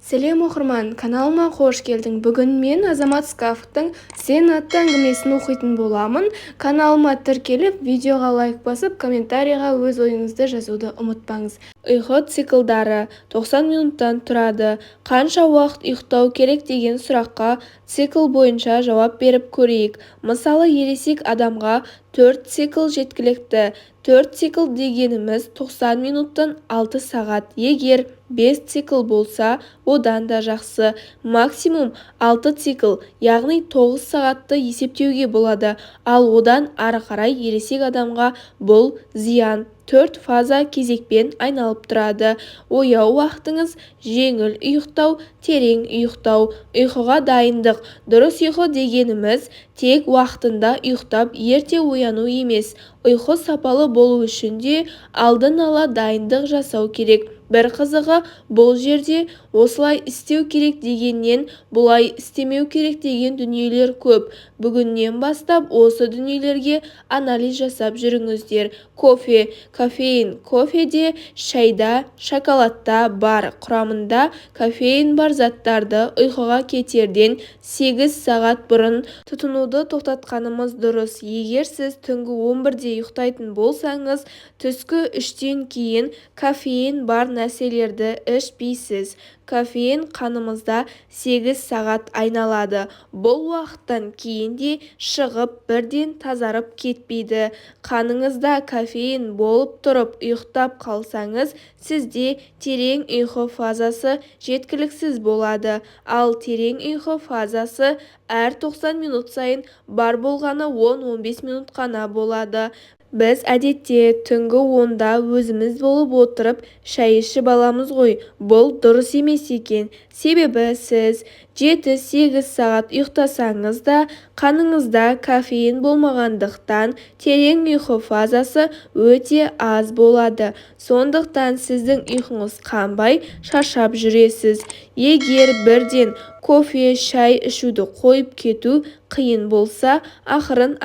Сәлем оқырман, каналыма қош келдің. Бүгін мен Азамат Скафовтың «Сен» атты әңгімесін оқитын боламын. Каналыма тіркеліп, видеоға лайк басып, комментарийға өз ойыңызды жазуды ұмытпаңыз. Ұйқы циклдары 90 минуттан тұрады. Қанша уақыт ұйықтау керек деген сұраққа цикл бойынша жауап беріп көрейік. Мысалы, ересек адамға 4 цикл жеткілікті. 4 цикл дегеніміз 90 минуттан 6 сағат. Егер 5 цикл болса, одан да жақсы. Максимум 6 цикл, яғни 9 сағатты есептеуге болады. Ал одан ары қарай ересек адамға бұл зиян. 4 фаза кезекпен айналып тұрады. Ояу уақытыңыз, жеңіл ұйықтау, терең ұйықтау, ұйқыға дайындық. Дұрыс ұйқы дегеніміз тек уақытында ұйықтап ерте ояну емес. Ұйқы сапалы болу үшін де алдын ала дайындық жасау керек. Бір қызығы, бұл жерде осылай істеу керек дегеннен бұлай істемеу керек деген дүниелер көп. Бүгіннен бастап осы дүниелерге анализ жасап жүріңіздер. Кофе, кофеин. Кофеде, шайда, шоколадта бар. Құрамында кофеин бар заттарды ұйқыға кетерден 8 сағат бұрын тұтынуды тоқтатқанымыз дұрыс. Егер сіз түнгі 11-де ұйықтайтын болсаңыз, түскі 3-тен кейін кофеин бар нәрселерді ішпейсіз. Кофеин қанымызда 8 сағат айналады. Бұл уақыттан кейін де шығып бірден тазарып кетпейді. Қаныңызда кофеин болып тұрып ұйықтап қалсаңыз, сізде терең ұйқы фазасы жеткіліксіз болады. Ал терең ұйқы фазасы әр 90 минут сайын бар болғаны 10-15 минут қана болады. Біз әдетте түнгі 10-да өзіміз болып отырып шай ішіп аламыз ғой. Бұл дұрыс емес екен. Себебі сіз 7-8 сағат ұйықтасаңыз да қаныңызда кофеин болмағандықтан терең ұйқы фазасы өте аз болады. Сондықтан сіздің ұйқыңыз қанбай шаршап жүресіз. Егер бірден кофе, шай ішуді қойып кету қиын болса, ақырын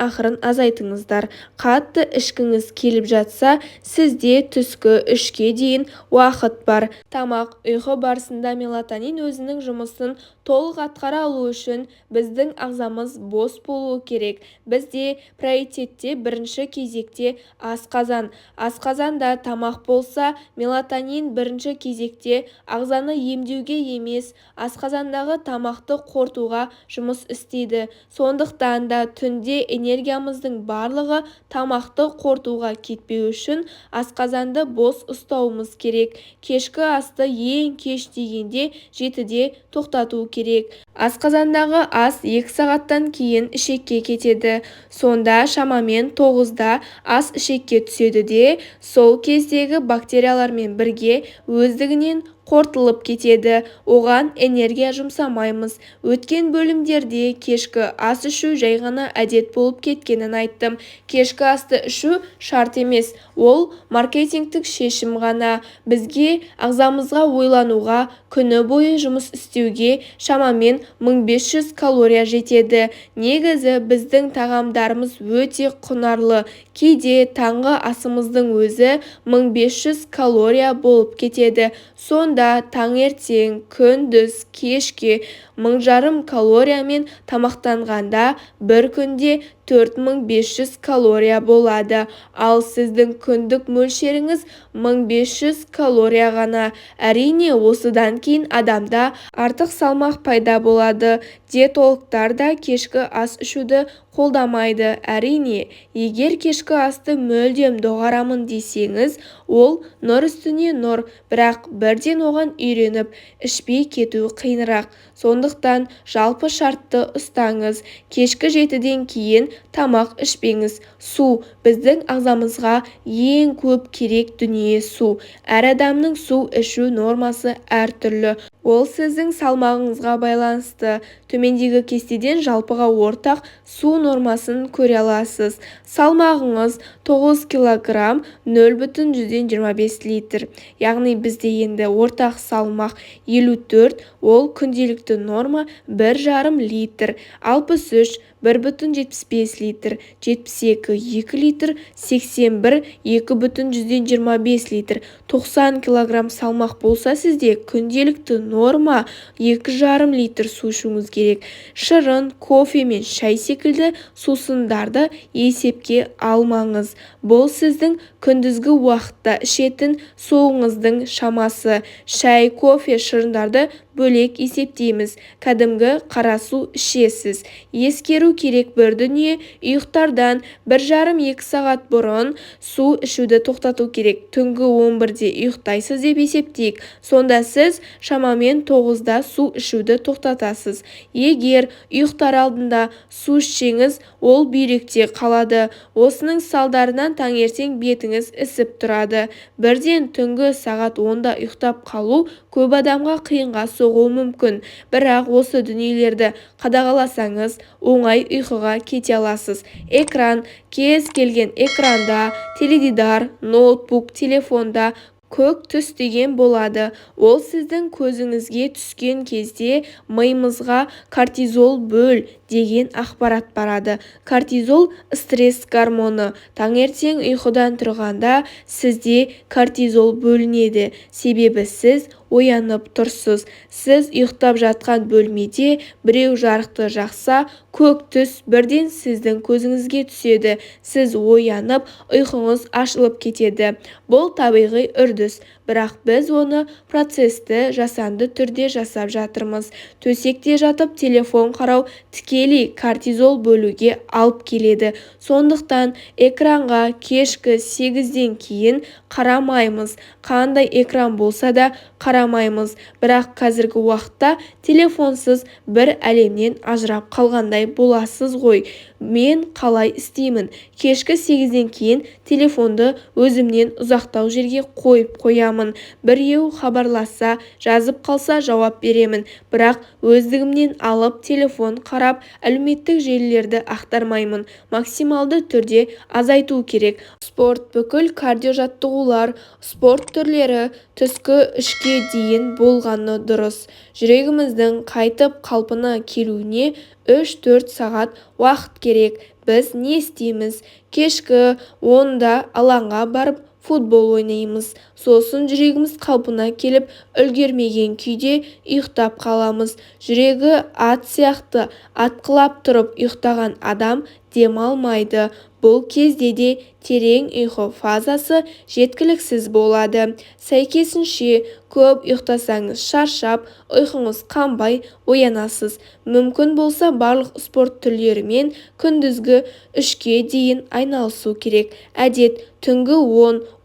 азайтыңыздар. Қатты ішкіңіз келіп жатса, сізде түскі 3-ке дейін уақыт бар. Тамақ. Ұйқы барысында мелатонин өзінің жұмысын толық атқара алу үшін біздің ағзамыз бос болуы керек. Бізде приоритетте бірінші кезекте асқазан. Асқазанда тамақ болса, мелатонин бірінші кезекте ағзаны емдеуге емес, асқазандағы тамақты қорытуға жұмыс істейді. Сондықтан да түнде энергиямыздың барлығы тамақты қорытуға кетпеу үшін асқазанды бос ұстауымыз керек. Кешкі асты ең кеш дегенде 7-де тоқтату керек. Асқазандағы ас 2 сағаттан кейін ішекке кетеді. Сонда шамамен 9-да ас ішекке түседі де, сол кездегі бактериялармен бірге өздігінен қорытылып кетеді. Оған энергия жұмсамаймыз. Өткен бөлімдерде кешкі ас ішу жай ғана әдет болып кеткенін айттым. Кешкі асты ішу шарт емес. Ол маркетингтік шешім ғана. Бізге ағзамызға ойлануға, күні бойы жұмыс істеуге шамамен 1500 калория жетеді. Негізі біздің тағамдарымыз өте құнарлы. Кейде таңғы асымыздың өзі 1500 калория болып кетеді. Сонда таңертең, күндіз, кешке 1500 калориямен тамақтанғанда бір күнде 4500 калория болады. Ал сіздің күндік мөлшеріңіз 1500 калория ғана. Әрине, осыдан кейін адамда артық салмақ пайда болады. Диетологтар да кешкі ас ішуді қолдамайды. Әрине, егер кешкі асты мүлдем доғарамын десеңіз, ол нұр үстіне нұр, бірақ бірден оған үйреніп ішпей кету қиынырақ. Сондықтан жалпы шартты ұстаңыз. Кешкі 7-ден кейін тамақ ішпеңіз. Су. Біздің ағзамызға ең көп керек дүние су. Әр адамның су ішу нормасы әртүрлі. Ол сіздің салмағыңызға байланысты. Төмендегі кестеден жалпыға ортақ су нормасын көре аласыз. Салмағыңыз 9 килограмм 0,25 литр. Яғни бізде енді ортақ салмақ 54, ол күнделікті норма 1,5 литр. 63 1,75 литр, 72 2 литр, 81 2,25 литр. 90 килограмм салмақ болса сізде күнделікті норма 2,5 литр су ішуіңіз керек. Шырын, кофе мен шай секілді сусындарды есепке алмаңыз. Бұл сіздің күндізгі уақытта ішетін суыңыздың шамасы. Шай, кофе, шырындарды бөлек есептейміз. Кәдімгі қара су ішесіз. Ескеру керек бір дүние, ұйықтардан 1,5-2 сағат бұрын су ішуді тоқтату керек. Түнгі 11-де ұйықтайсыз деп есептейік. Сонда сіз шамамен 9-да су ішуді тоқтатасыз. Егер ұйықтар алдында су ішсеңіз, ол бүйректе қалады. Осының салдарынан таңертең бетіңіз ісіп тұрады. Бірден түнгі сағат 10-да ұйықтап қалу көп адамға қиынға соғуы мүмкін. Бірақ осы дүниелерді қадағаласаңыз, оңай ұйқыға кете аласыз. Экран, кез келген экранда, теледидар, ноутбук, телефонда көк түс деген болады. Ол сіздің көзіңізге түскен кезде миымызға кортизол бөл деген ақпарат барады. Кортизол стресс гормоны. Таңертең ұйқыдан тұрғанда сізде кортизол бөлінеді. Себебі сіз оянып тұрсыз. Сіз ұйықтап жатқан бөлмеде біреу жарықты жақса, көк түс бірден сіздің көзіңізге түседі. Сіз оянып, ұйқыңыз ашылып кетеді. Бұл табиғи үрдіс, бірақ біз оны процесті жасанды түрде жасап жатырмыз. Төсекте жатып телефон қарау тікелей кортизол бөлуге алып келеді. Сондықтан экранға кешкі 8-ден кейін қарамаймыз. Қандай экран болса да қарамаймыз. Бірақ қазіргі уақытта телефонсыз бір әлемнен ажырап қалғандай боласыз ғой. Мен қалай істеймін? Кешкі 8-ден кейін телефонды өзімнен ұзақтау жерге қойып қоямын. Біреу хабарласа, жазып қалса жауап беремін. Бірақ өздігімнен алып телефон қарап, әлеуметтік желілерді ақтармаймын. Максималды түрде азайту керек. Спорт, бүкіл кардиожаттығулар, спорт түрлері түскі 3-ке дейін болғаны дұрыс. Жүрегіміздің қайтып қалпына келуіне 3-4 сағат уақыт керек. Біз не істейміз? Кешкі 10-да алаңға барып футбол ойнаймыз. Сосын жүрегіміз қалпына келіп, үлгермеген күйде ұйықтап қаламыз. Жүрегі ат сияқты атқылап тұрып ұйықтаған адам демалмайды. Бұл кезде де терең ұйқы фазасы жеткіліксіз болады. Сәйкесінше, көп ұйықтасаңыз шаршап, ұйқыңыз қанбай оянасыз. Мүмкін болса барлық спорт түрлерімен күндізгі 3-ке дейін айналысу керек. Әдет түнгі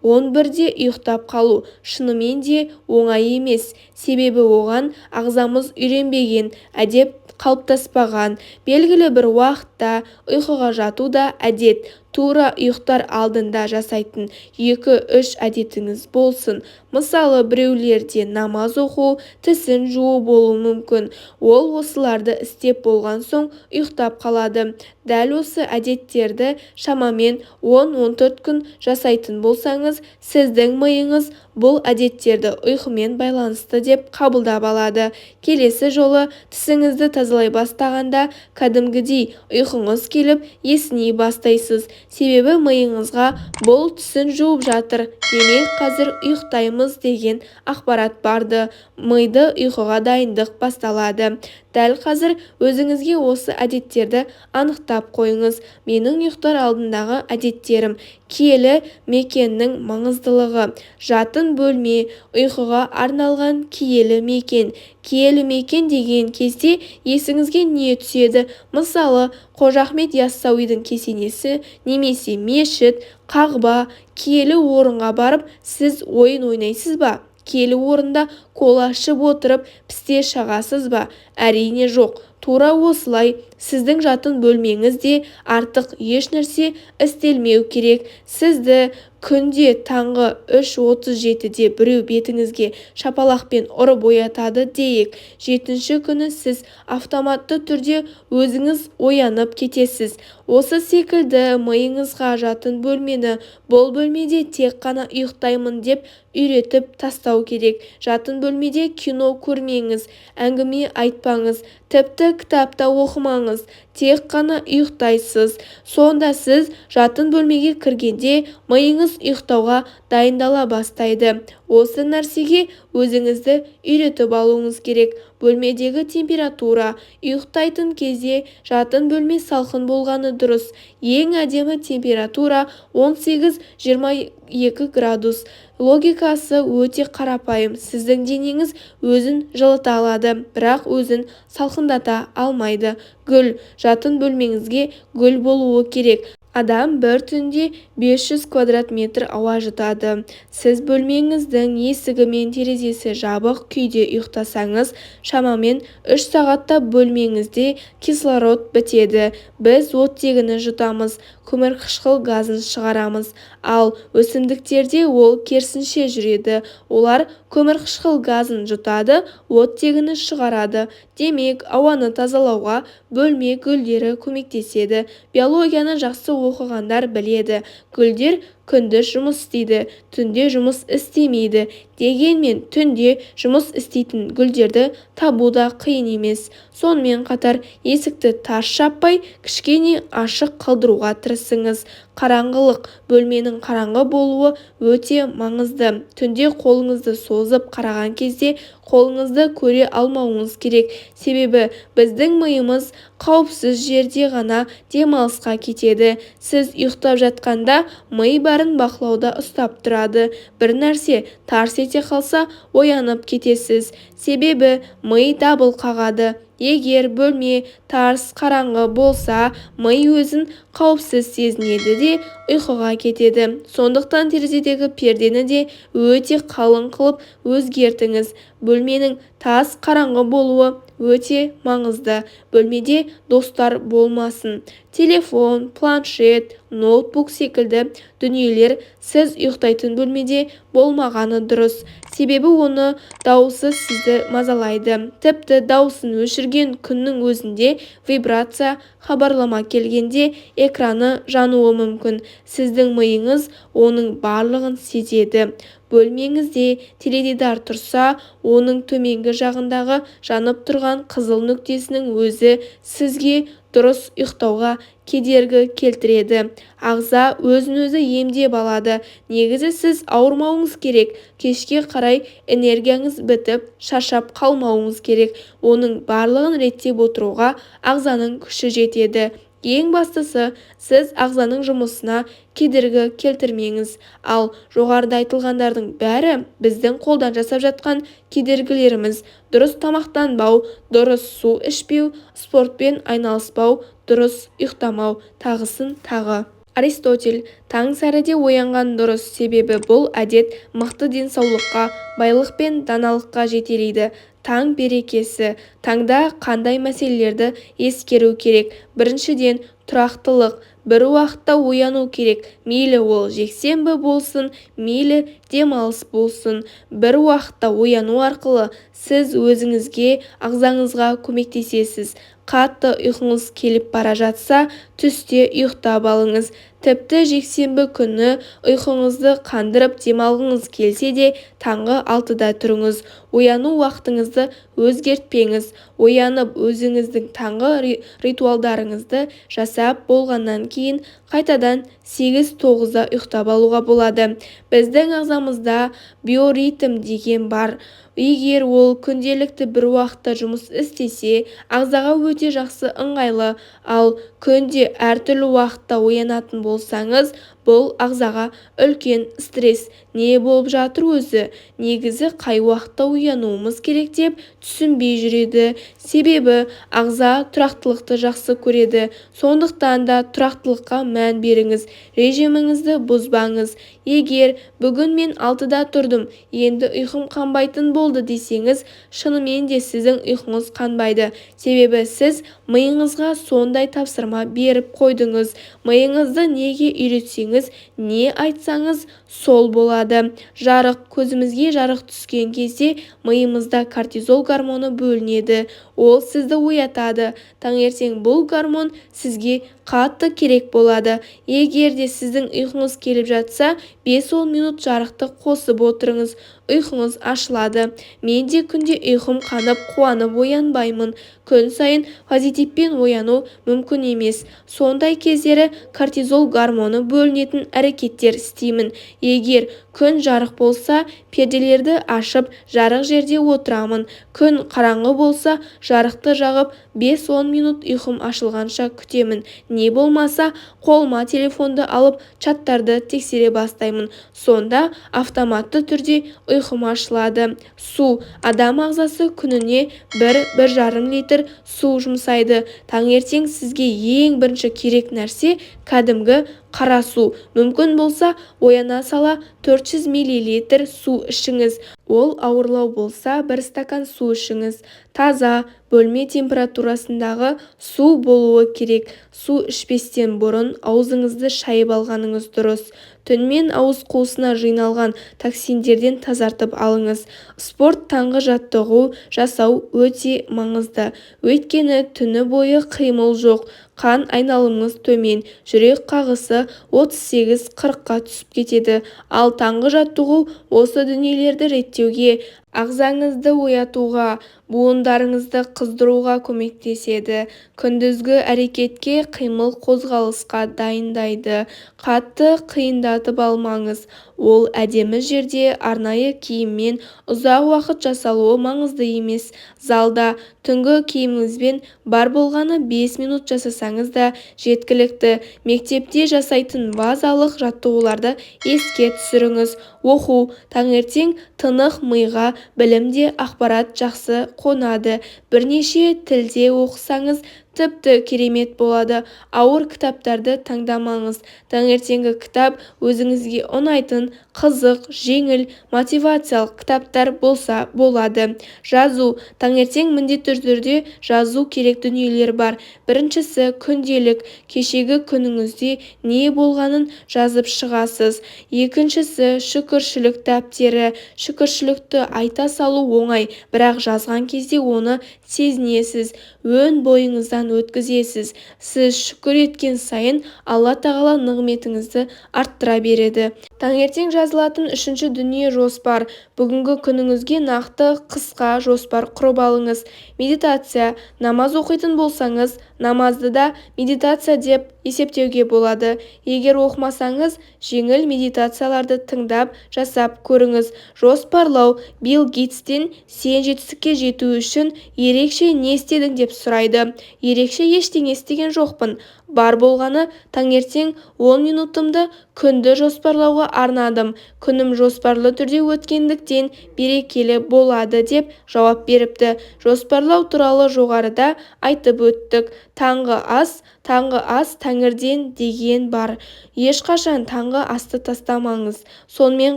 10-11-де ұйықтап қалу шынымен де оңай емес. Себебі оған ағзамыз үйренбеген, әдет қалыптаспаған. Белгілі бір уақытта ұйқыға жату да әдет. Тура ұйықтар алдында жасайтын 2-3 әдетіңіз болсын. Мысалы, біреулерде намаз оқу, тісін жуу болуы мүмкін. Ол осыларды істеп болған соң ұйықтап қалады. Дәл осы әдеттерді шамамен 10-14 күн жасайтын болсаңыз, сіздің миыңыз бұл әдеттерді ұйқымен байланысты деп қабылдап алады. Келесі жолы тісіңізді тазалай бастағанда кәдімгідей ұйқыңыз келіп есіней бастайсыз. Себебі миыңызға бұл тісін жуып жатыр, демек қазір ұйықтаймыз деген ақпарат барды. Миды ұйқыға дайындық басталады. Дәл қазір өзіңізге осы әдеттерді анықтап қойыңыз. Менің ұйықтар алдындағы әдеттерім. Киелі мекеннің маңыздылығы. Жатын бөлме, ұйқыға арналған киелі мекен. Киелі мекен деген кезде есіңізге не түседі? Мысалы, Қожа Ахмет Яссауидің кесенесі немесе мешіт, қағба, киелі орынға барып сіз ойын ойнайсыз ба? Киелі орында кола ішіп отырып пісте шағасыз ба? Әрине жоқ. Тура осылай сіздің жатын бөлмеңізде артық еш нәрсе істелмеу керек. Сізді күнде таңғы 3:37-де біреу бетіңізге шапалақпен ұрып оятады дейік. 7-ші күні сіз автоматты түрде өзіңіз оянып кетесіз. Осы секілді миыңызға жатын бөлмені бұл бөлмеде тек қана ұйықтаймын деп үйретіп тастау керек. Жатын бөлмеде кино көрмеңіз, әңгіме айтпаңыз, тіпті кітапта оқымаңыз. тек қана ұйықтайсыз. Сонда сіз жатын бөлмеге кіргенде миыңыз ұйықтауға дайындала бастайды. Осы нәрсеге өзіңізді үйретіп алуыңыз керек. Бөлмедегі температура ұйықтайтын кезде жатын бөлме салқын болғаны дұрыс. Ең әдемі температура 18-22 градус. Логикасы өте қарапайым. Сіздің денеңіз өзін жылыта алады, бірақ өзін салқындата алмайды. Гүл. Жатын бөлмеңізге гүл болуы керек. Адам бір түнде 500 квадрат метр ауа жұтады. Сіз бөлмеңіздің есігі мен терезесі жабық күйде ұйықтасаңыз, шамамен 3 сағатта бөлмеңізде кислород бітеді. Біз оттегіні жұтамыз, көмірқышқыл газын шығарамыз. Ал өсімдіктерде ол керісінше жүреді. Олар көмірқышқыл газын жұтады, оттегіні шығарады. Демек, ауаны тазалауға бөлме гүлдері көмектеседі. Биологияны жақсы оқығандар біледі. Гүлдер күндіз жұмыс істейді, түнде жұмыс істемейді. Дегенмен түнде жұмыс істейтін гүлдерді табу да қиын емес. Сонымен қатар есікті тарс жаппай, кішкене ашық қалдыруға тырысыңыз. Қараңғылық. Бөлменің қараңғы болуы өте маңызды. Түнде қолыңызды созып қараған кезде қолыңызды көре алмауыңыз керек. Себебі біздің миымыз қауіпсіз жерде ғана демалысқа кетеді. Сіз ұйықтап жатқанда ми бәрін бақылауда ұстап тұрады. Бір нәрсе тарс ете қалса, оянып кетесіз. Себебі ми дабыл қағады. Егер бөлме тарс қараңғы болса, ми өзін қауіпсіз сезінеді де ұйқыға кетеді. Сондықтан терезедегі пердені де өте қалың қылып өзгертіңіз. Бөлменің тас қараңғы болуы өте маңызды. Бөлмеде достар болмасын. Телефон, планшет, ноутбук секілді дүниелер сіз ұйықтайтын бөлмеде болмағаны дұрыс. Себебі оны дауысы сізді мазалайды. Тіпті дауысын өшірген күннің өзінде вибрация хабарлама келгенде экраны жануы мүмкін. Сіздің миыңыз оның барлығын сезеді. Бөлмеңізде теледидар тұрса, оның төменгі жағындағы жанып тұрған қызыл нүктесінің өзі сізге дұрыс ұйықтауға кедергі келтіреді. Ағза өзін-өзі емдеп алады. Негізі сіз ауырмауыңыз керек. Кешке қарай энергияңыз бітіп, шаршап қалмауыңыз керек. Оның барлығын реттеп отыруға ағзаның күші жетеді. Ең бастысы, сіз ағзаның жұмысына кедергі келтірмеңіз. Ал жоғарыда айтылғандардың бәрі біздің қолдан жасап жатқан кедергілеріміз. Дұрыс тамақтанбау, дұрыс су ішпеу, спортпен айналыспау, дұрыс ұйықтамау, тағысын тағы. Аристотель: таң сәріде оянған дұрыс, себебі бұл әдет мықты денсаулыққа, байлық пен даналыққа жетелейді. Таң берекесі. Таңда қандай мәселелерді ескеру керек? Біріншіден, тұрақтылық. Бір уақытта ояну керек. Мейлі ол жексенбі болсын, мейлі демалыс болсын. Бір уақытта ояну арқылы сіз өзіңізге, ағзаңызға көмектесесіз. Қатты ұйқыңыз келіп бара жатса, түсте ұйықтап алыңыз. Тіпті жексенбі күні ұйқыңызды қандырып демалғыңыз келсе де, таңғы 6-да тұрыңыз. Ояну уақытыңызды өзгертпеңіз. Оянып өзіңіздің таңғы ритуалдарыңызды жасап болғаннан кейін қайтадан 8-9-да ұйықтап алуға болады. Біздің ағзамызда биоритм деген бар. Егер ол күнделікті бір уақытта жұмыс істесе, ағзаға өте жақсы ыңғайлы. Ал күнде әртүрлі уақытта оянатын болсаңыз, бұл ағзаға үлкен стресс. Не болып жатыр өзі? Негізі қай уақытта оянуымыз керек деп түсінбей жүреді. Себебі ағза тұрақтылықты жақсы көреді. Сондықтан да тұрақтылыққа мән беріңіз. Режиміңізді бұзбаңыз. Егер бүгін мен 6-да тұрдым, енді ұйқым қанбайтын болды десеңіз, шынымен де сіздің ұйқыңыз қанбайды. Себебі сіз миыңызға сондай тапсырма беріп қойдыңыз. Миыңызды неге үйретсеңіз, не айтсаңыз сол болады. Жарық. Көзімізге жарық түскен кезде миымызда кортизол гормоны бөлінеді. Ол сізді оятады. Таңертең бұл гормон сізге қатты керек болады. Егер де сіздің ұйқыңыз келіп жатса, 5-10 минут жарықты қосып отырыңыз. Ұйқыңыз ашылады. Мен де күнде ұйқым қанып қуанып оянбаймын. Күн сайын позитивпен ояну мүмкін емес. Сондай кездері кортизол гормоны бөлінетін әрекеттер істеймін. Егер күн жарық болса, перделерді ашып, жарық жерде отырамын. Күн қараңғы болса, жарықты жағып 5-10 минут ұйқым ашылғанша күтемін. Не болмаса, қолыма телефонды алып чаттарды тексере бастаймын. Сонда автоматты түрде ұйқым ашылады. Су. Адам ағзасы күніне 1-1,5 литр су жұмсайды. Таңертең сізге ең бірінші керек нәрсе кәдімгі қара су. Мүмкін болса, ояна сала 400 мл су ішіңіз. Ол ауырлау болса, 1 стакан су ішіңіз. Таза, бөлме температурасындағы су болуы керек. Су ішпестен бұрын аузыңызды шайып алғаныңыз дұрыс. Түнмен ауыз қуысына жиналған токсиндерден тазартып алыңыз. Спорт таңғы жаттығу жасау өте маңызды. Өйткені түні бойы қимыл жоқ. Қан айналымыңыз төмен, жүрек қағысы 38-40-қа түсіп кетеді. Ал таңғы жаттығу осы дүниелерді реттеуге, ағзаңызды оятуға, буындарыңызды қыздыруға көмектеседі. Күндізгі әрекетке, қимыл қозғалысқа дайындайды. Қатты қиындатып алмаңыз. Ол әдемі жерде арнайы киіммен ұзақ уақыт жасалуы маңызды емес. Залда түнгі киіміңізбен бар болғаны 5 минут жасасаңыз да жеткілікті. Мектепте жасайтын базалық жаттығуларды еске түсіріңіз. Оқу. Таңертең тынық миға білімде ақпарат жақсы қонады. Бірнеше тілде оқысаңыз тіпті керемет болады. Ауыр кітаптарды таңдамаңыз. Таңертеңгі кітап өзіңізге ұнайтын, қызық, жеңіл, мотивациялық кітаптар болса болады. Жазу. Таңертең міндетті түрде жазу керек дүниелер бар. Біріншісі күнделік, кешегі күніңізде не болғанын жазып шығасыз. Екіншісі шүкіршілік дәптері. Шүкіршілікті айта салу оңай, бірақ жазған кезде оны сезінесіз, өн бойыңыздан өткізесіз. Сіз шүкір еткен сайын Алла тағала нығметіңізді арттыра береді. Таңертең жазылатын үшінші дүние жоспар. Бүгінгі күніңізге нақты қысқа жоспар құрып алыңыз. Медитация. Намаз оқитын болсаңыз, намазды да медитация деп есептеуге болады. Егер оқымасаңыз, жеңіл медитацияларды тыңдап, жасап көріңіз. Жоспарлау. Билл Гейтстен сен жетістікке жету үшін ерекше не істедің деп сұрайды. Ерекше ештеңе істеген жоқпын. Бар болғаны таңертең 10 минутымды күнді жоспарлауға арнадым. Күнім жоспарлы түрде өткендіктен берекелі болады деп жауап беріпті. Жоспарлау туралы жоғарыда айтып өттік. Таңғы ас тәңірден деген бар. Ешқашан таңғы асты тастамаңыз. Сонымен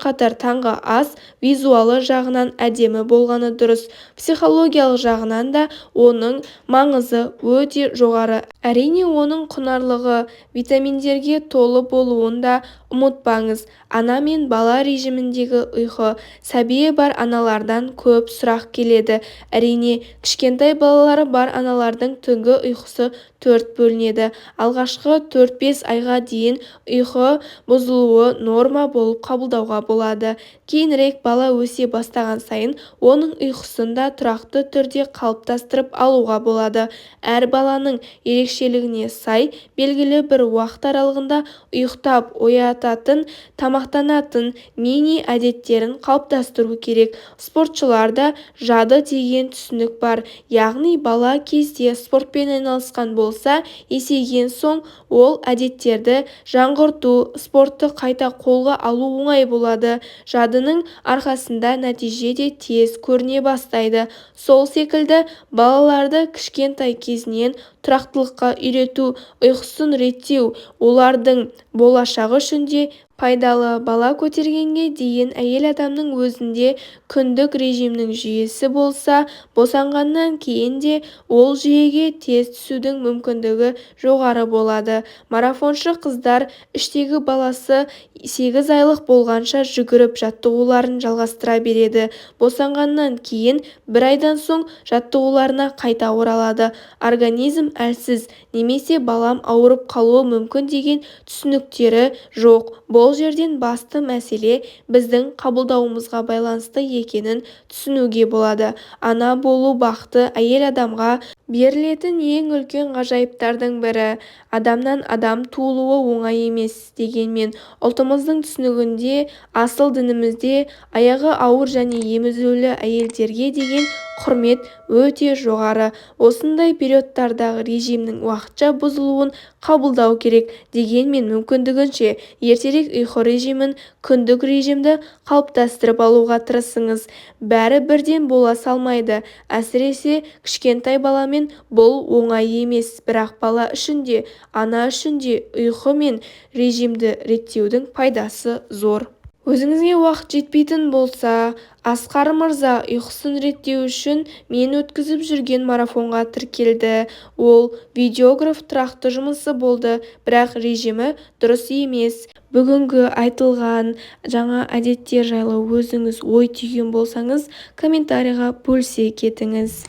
қатар таңғы ас визуалы жағынан әдемі болғаны дұрыс. Психологиялық жағынан да оның маңызы өте жоғары. Әрине оның құнарлығы, витаминдерге толы болуын да ұмытпаңыз. Ана мен бала режиміндегі ұйқы. Сәбиі бар аналардан көп сұрақ келеді. Әрине, кішкентай балалары бар аналардың түнгі ұйқысы 4 бөлінеді. Алғашқы 4-5 айға дейін ұйқы бұзылуы норма болып қабылдауға болады. Кейінірек бала өсе бастаған сайын оның ұйқысын да тұрақты түрде қалыптастырып алуға болады. Әр баланың ерекшелігіне сай белгілі бір уақыт аралығында ұйықтап оятатын, тамақтанатын мини әдеттерін қалыптастыру керек. Спортшыларда жады деген түсінік бар. Яғни бала кезде спортпен айналысқан болса, есейген соң ол әдеттерді жаңғырту, спортты қайта қолға алу оңай болады. Жадының арқасында нәтиже де тез көріне бастайды. Сол секілді балаларды кішкентай кезінен тұрақтылыққа үйрету, ұйқысын реттеу, олардың болашағы үшін де пайдалы. Бала көтергенге дейін әйел адамның өзінде күндік режимнің жүйесі болса, босанғаннан кейін де ол жүйеге тез түсудің мүмкіндігі жоғары болады. Марафоншы қыздар іштегі баласы 8 айлық болғанша жүгіріп жаттығуларын жалғастыра береді. Босанғаннан кейін 1 айдан соң жаттығуларына қайта оралады. Организм әлсіз немесе балам ауырып қалуы мүмкін деген түсініктері жоқ. Бұл жерден басты мәселе біздің қабылдауымызға байланысты екенін түсінуге болады. Ана болу бақыты әйел адамға берілетін ең үлкен ғажайыптардың бірі. Адамнан адам туылуы оңай емес. Дегенмен ұлтымыздың түсінігінде, асыл дінімізде аяғы ауыр және емізулі әйелдерге деген құрмет өте жоғары. Осындай периодтардағы режимнің уақытша бұзылуын қабылдау керек. Дегенмен мүмкіндігінше ертерек ұйқы режимін, күндік режимді қалыптастырып алуға тырысыңыз. Бәрі бірден бола салмайды. Әсіресе кішкентай баламен бұл оңай емес. Бірақ бала үшін де, ана үшін де ұйқы мен режимді реттеудің пайдасы зор. Өзіңізге уақыт жетпейтін болса, Асқар мырза ұйқысын реттеу үшін мен өткізіп жүрген марафонға тіркелді. Ол видеограф тұрақты жұмысы болды, бірақ режимі дұрыс емес. Бүгінгі айтылған жаңа әдеттер жайлы өзіңіз ой түйген болсаңыз, комментарийға бөлісе кетіңіз.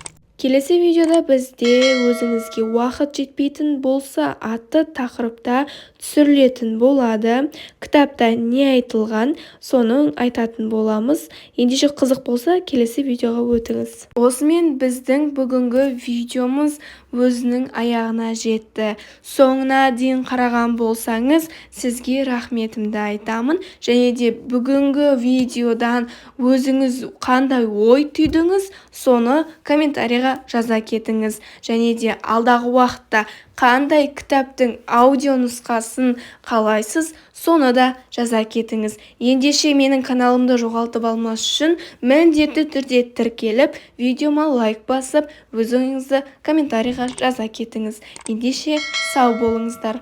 Келесі видеода бізде өзіңізге уақыт жетпейтін болса атты тақырыпта түсірілетін болады. Кітапта не айтылған, соны айтатын боламыз. Ендеше қызық болса, келесі видеоға өтіңіз. Осымен біздің бүгінгі видеомыз өзінің аяғына жетті. Соңына дейін қараған болсаңыз, сізге рахметімді айтамын. Және де бүгінгі видеодан өзіңіз қандай ой түйдіңіз, соны комментарийға жаза кетіңіз. Және де алдағы уақытта қандай кітаптың аудио нұсқасын қалайсыз, соны да жаза кетіңіз. Ендеше менің каналымды жоғалтып алмас үшін міндетті түрде тіркеліп, видеома лайк басып, өз ойыңызды комментарийға жаза кетіңіз. Ендеше сау болыңыздар.